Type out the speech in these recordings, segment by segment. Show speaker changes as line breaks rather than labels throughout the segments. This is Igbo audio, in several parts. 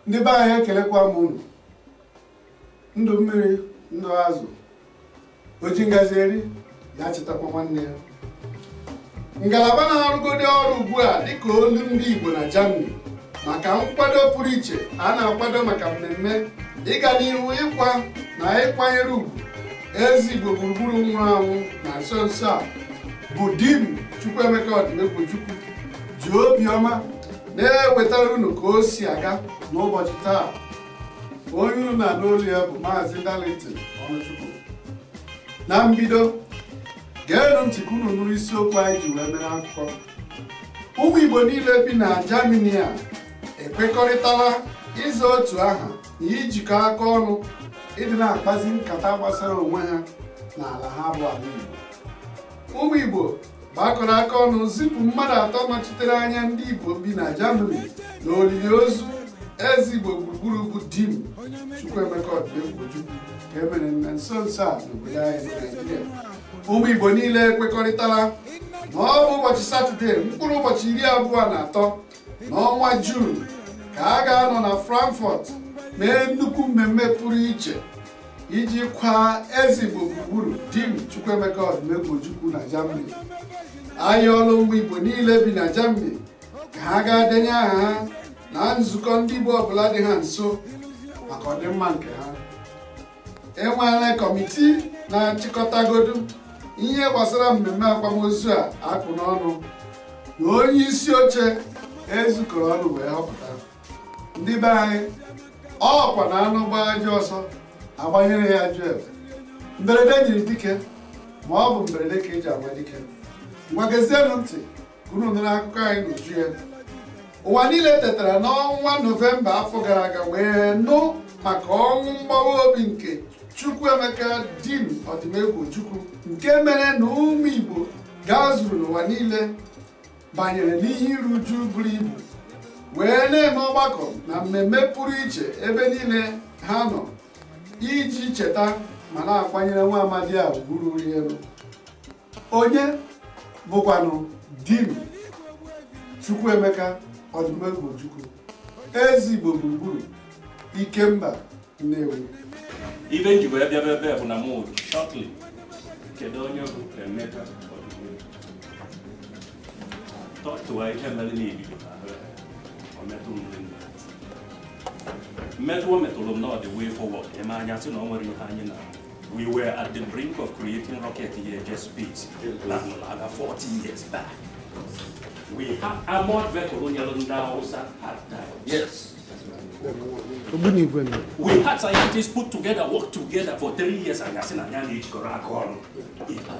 Ndị be anyị ekelekwa m unu. Ndụ mmiri, ndụ azụ, oji ngazi eri ya chetakwa nwanne ya. Ngalaba na-arụgode ọrụ ugbu a dịka olu ndị Igbo na Germany maka nkwado pụrụ iche a na-akwado maka mmemme ịga n'ihu ịkwa na ịkwanyere ugwu ezi Igbo gburugburu nwụrụ anwụ na nso nso a bụ di m Chukwuemeka Onuchukwu ji obiọma na-ewetara unu ka o si aga n'ụbọchị taa. Onye unu na n'olu ya bụ Maazị Darlington Onuchukwu. Na mbido, geenụ ntị ka unu nụrụ isiokwu anyị ji wee mere akụkọ. Ụmụ Igbo niile bi na Germany a ekwekọrịtala ịza otu aha na ijikọ aka ọnụ ịdị na-akpazi nkata gbasara onwe ha n'ala ha bụ ala Igbo. Ụmụ Igbo gbakọrọ aka ọnụ zipụ mmadụ atọ nọchitere anya ndị Igbo bi na Germany na olili ozu ezi Igbo gburugburu bụ di m Chukwuemeka Onuchukwu ka emere na nso nso a n'obodo anyị bụ Naịjirịa. Ụmụ Igbo niile ekwekọrịtala na ọ bụ ụbọchị Satọde mkpụrụ ụbọchị 23 n'ọnwa Juun ka a ga-anọ na Frankfurt mee nnukwu mmemme pụrụ iche iji kwa ezi Igbo gburugburu di m Chukwuemeka Onuchukwu na Germany. Ayọọla ụmụ Igbo niile bi na Germany ka ha ga-adenye aha ha na nzukọ ndị Igbo ọbụla dị ha nso maka ọdịmma nke ha. Enweela kọmitii na-achịkọtagodu ihe gbasara mmemme akwamozu a akpụ n'ọnụ na onye isi oche ezukọrọ ọnụ wee họpụta. Ndị be anyị ọkwa na anụ gbaa ajọ ọsọ agbanyere ya ajọ ebe. Mberede nyiri dike ma ọ bụ mberede ka eji agba dike. Ngwagezienụ ntị ka unu nụrụ akụkọ anyị n'uju ya. Ụwa niile tetara n'ọnwa Nọvemba afọ gara aga wee nụ maka ọnwụ mgbawa obi nke Chukwuemeka di m Onuchukwu nke mere na ụmụ Igbo gazuru n'ụwa niile banyere n'ihe iru uju buru ibu wee na-eme ọgbakọ na mmemme pụrụ iche ebe niile ha nọ iji cheta ma na-akwanyere nwa amadi a ugwu ruru elu. Onye bụkwanụ di m Chukwuemeka Onuchukwu ezi Igbo gburugburu Ikemba Nnewi.
Ibe nji wee bịa ebe bụ na mood shortly kedu onye bụ Emeka Onuchukwu tọtụwa ihe mere n'ibido mmetụ o metụrụ m na the way forward eme anya sị na o nwere ihe anyị na we were at the brink of creating rocket here just space like 40 years back. We had armored vehicles on the Hausa at that. Yes. We had scientists put together, work together for 3 years, and it has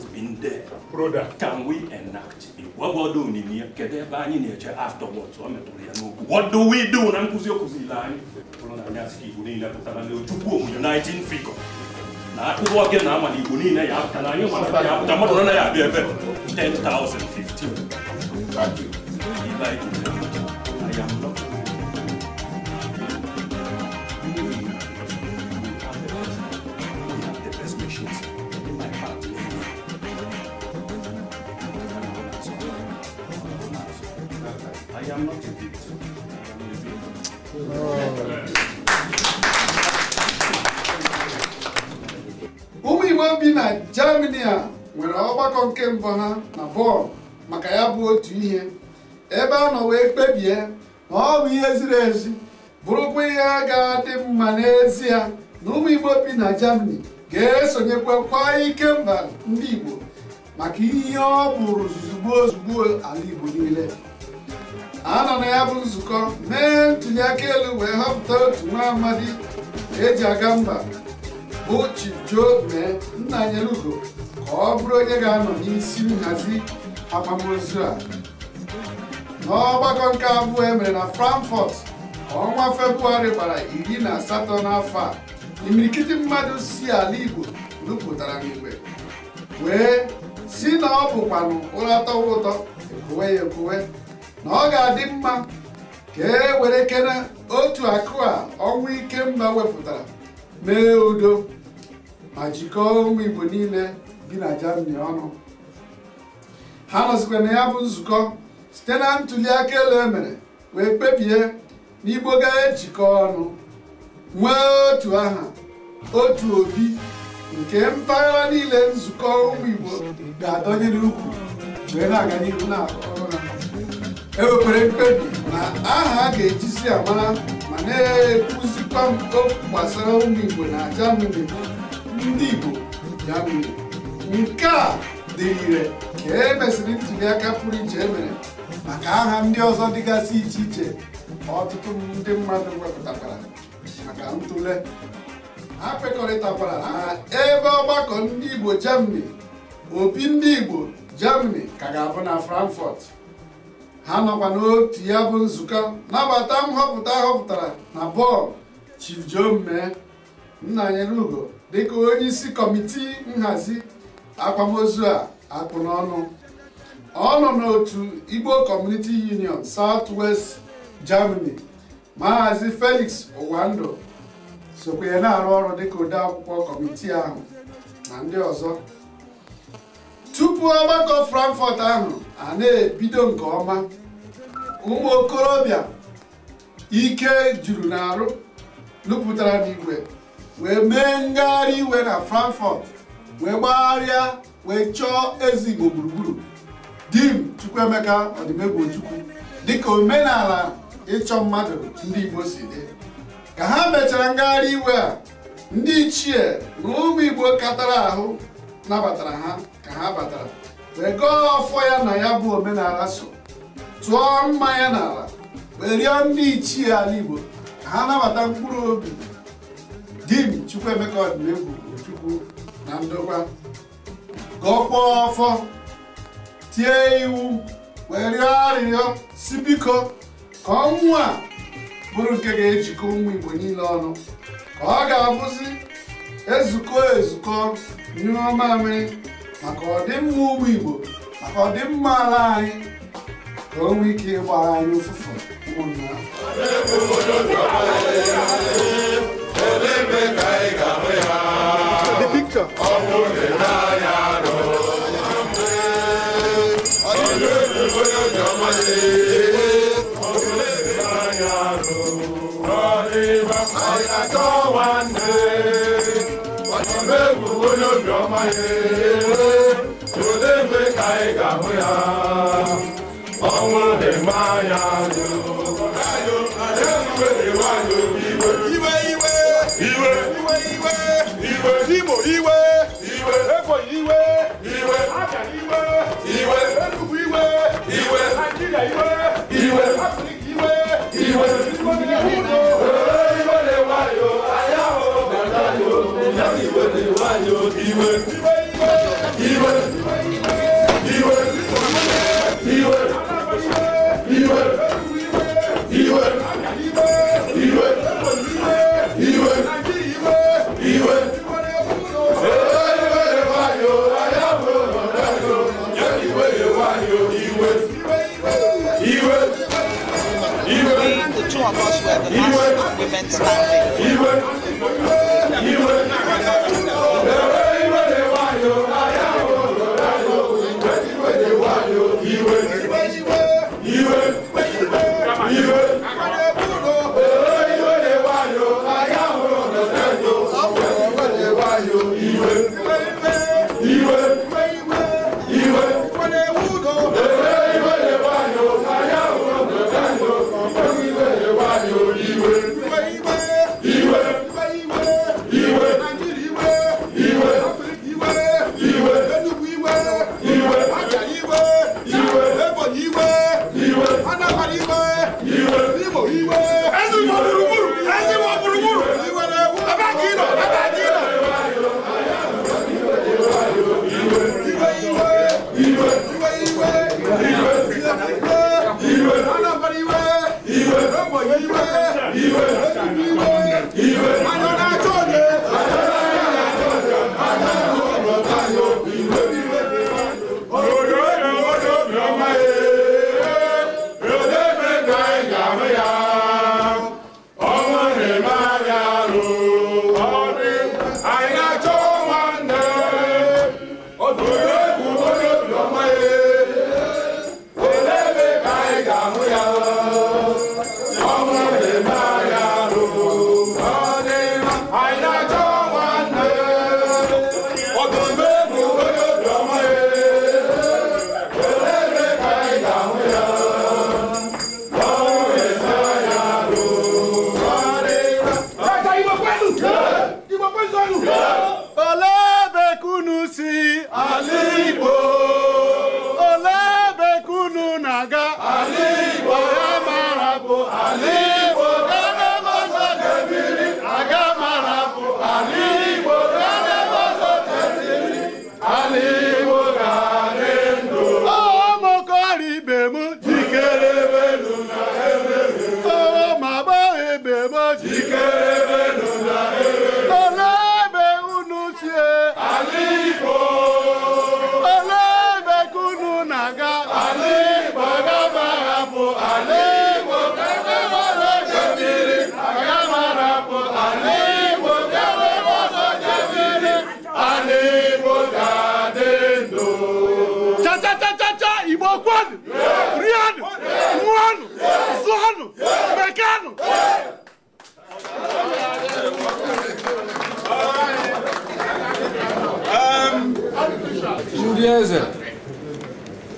been there. Brother, can we enact it? What do we do afterwards? What do we do? Uniting figure. Now, I walk in now, and you need 10,000, 15. Thank you. I am not. I am not a victim.
Ụmụ Igbo bi na Germany a nwere ọgbakọ nke mbụ ha na Bonn maka ya bụ otu ihe ebe a nọ wee kpebie na ọ bụ ihe ziri ezi bụrụkwa ihe a ga-adị mma n'ezie na ụmụ Igbo bi na Germany ga-esonyekwa kwa Ikemba ndị Igbo maka ihe ọ bụrụ ozugbo ala Igbo niile. A nọ na ya bụ nzukọ mee ntụli aka elu wee họpụta otu nwa amadi eji aga mba bụ Chief Joe mee Nnanyelugo ka ọ bụrụ onye ga-anọ n'isi nhazi akwamozu a. N'ọgbakọ nke abụọ emere na Frankfurt ọnwa Febụwarị gbara 18 n'afọ a, imirikiti mmadụ si ala Igbo nupụtara n'igwe wee si na ọ bụkwanụ ụra tọwa ụtọ ekowe ya ekowe na ọ ga-adị mma ka e were kene otu akụ a ọnwụ Ikemba wepụtara mee udo ma jikọọ ụmụ Igbo niile bi na Germany ọnụ. Ha nọzikwa na ya bụ nzukọ site na ntuli aka elu emere wee kpebie na Igbo ga-ejikọ ọnụ nwee otu aha, otu obi nke mpaghara niile nzukọ ụmụ Igbo ga-adọnye n'ukwu wee na-aga n'ihu na-akọrọ ha. Ewekwere mkpebi na aha a ga-ejisi amara ma na-ekwuzikwa okwu gbasara ụmụ Igbo na Germany ndị Igbo Germany. Nke a dị ire ka e mesịrị ntuli aka pụrụ iche emere maka aha ndị ọzọ dịgasị iche iche ọtụtụ ndị mmadụ wepụtakwara maka ntụle. Ha kwekọrịtakwara na ebe ọgbakọ ndị Igbo Germany, obi ndị Igbo Germany ka ga-abụ na Frankfurt. Ha nọkwa n'otu ya bụ nzukọ nabata nhọpụta họpụtara na Bonn Chief Joe mee Nnanyelugo dịka onye isi kọmitii nhazi akwamozu a akpụ n'ọnụ. Ọ nọ n'otu Igbo Community Union South West Germany. Maazị Felix Ụwandụ sokwa ya na-arụ ọrụ dịka ode akwụkwọ kọmitii ahụ na ndị ọzọ. Tupu ọgbakọ Frankfurt ahụ a na-ebido nke ọma, ụmụ okorobịa ike juru n'arụ lụpụtara n'igwe wee mee ngagharị iwe na Frankfurt wee gbagharịa wee chọọ eze Igbo gburugburu Dim Chukwuemeka Odimegwu Ojukwu dịka omenala ịchọ mmadụ ndị Igbo si dị. Ka ha mechara ngagharị iwe a, ndị ichie na ụmụ Igbo katara ahụ nabatara ha ka ha batara wee gọọ ọfọ ya na ya bụ omenala so, tụọ mma ya n'ala wee rịọ ndị ichie ala Igbo ka ha nabata mkpụrụ obi Dim Chukwuemeka Odimegwu Ojukwu na ndokwa. Gọkwa ọfọ, tie iwu wee rịọ arịrịọ si biko ka ọnwụ a bụrụ nke ga-ejikọ ụmụ Igbo niile ọnụ, ka ọ ga-abụzi ezukọ nyụọ mamịrị maka ọdịmma ụmụ Igbo, maka ọdịmma ala anyị, ka o nwee ike ịgbara anyị ụfụfụ ụmụnna. The picture.
The two of us were the last women standing.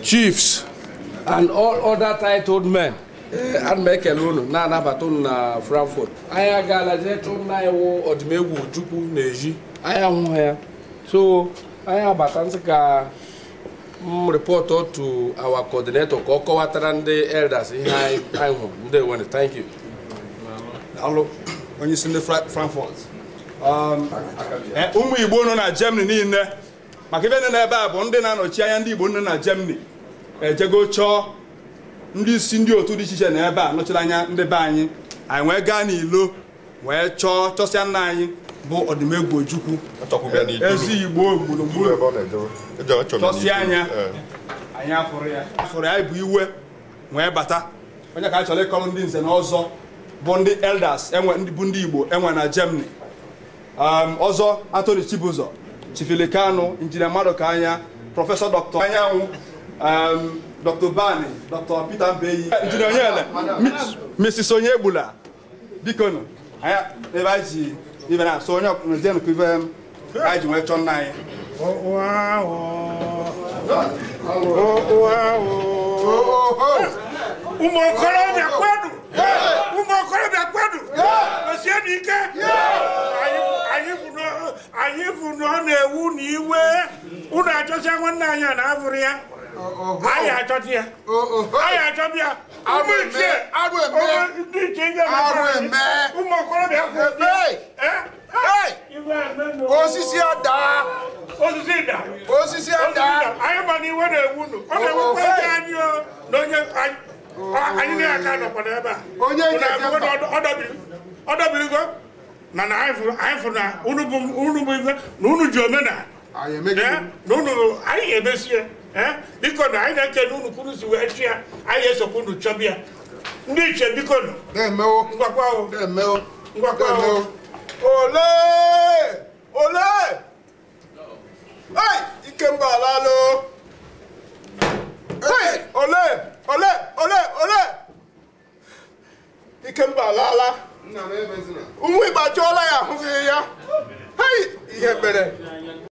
Chiefs and all other titled men and Mekelunu na nabatun na Frankfurt. Aya gala jetu na ewo odimegwu Ojuukwu neji. Aya hụ ya. So aya batansika report to our coordinator ka ọ kọwatara ndị elders ihe anyị hụ. Ndewo, thank you.
Hello. Onye si ndị Frankfurt. Ụmụ Igbo nọ na Germany niile. Maka ibe nọ n'ebe a bụ ndị na-anọchi anya ndị Igbo nọ na Germany. Ejego chọọ ndị isi ndị otu dị iche iche na ebe a nọchiri anya ndị be anyị wee gaa n'ilo wee chọsịa nna anyị bụ Odimegwu Ojukwu ezi Igbo gburugburu chọsịa anya anyị afụrụ ya bụ iwe wee bata onye ka a chọrọ ịkọrọ ndị nze na ọzọ bụ ndị elders bụ ndị Igbo enwe na Germany. Ọzọ Anthony Chibuzo, Chifilikanu, Injinia Madoka Anya, Professor Dr. Anyanwụ, Dr. Bani, Dr. Peter Mbeyi, Injinia Onyele, Mrs. Onyegbula, Bikono, anya ebe anyị ji ibe na so onye ọkụnụzienụ ka ibe anyị ji nwee chọọ nna anyị.
Ụmụ okorobịa kwadu! Ụmụ okorobịa kwadu! Osie n'ike! Anyị bụ na ọ na-ewu na iwe unu achọsịa nwanne anyị a na-abụrụ ya. Anyị achọta ya. Anyị achọta ya. Ụmụ ichie! Ndị ichie ihe ụmụ okorobịa kwadu!
Osisi ada!
Osisi da!
Osisi ada!
Anyị ma na iwe na-ewu unu. Ọ na-ewukwa ebe anyị na onye anyị na-aka nọkwa n'ebe a.
Onye
ọ dọbirigo mana anyị fụrụ na unu bụ ife na unu ji omenala na unu anyị emesie biko na anyị na-eke na unu kwuru si wee chi ya anyị esokwa unu chọbịa ndị iche biko ngwakwa
ole Ikemba alalo ole Ikemba alala ụmụ Igbo achọọla ya ahụghị ya ihe mere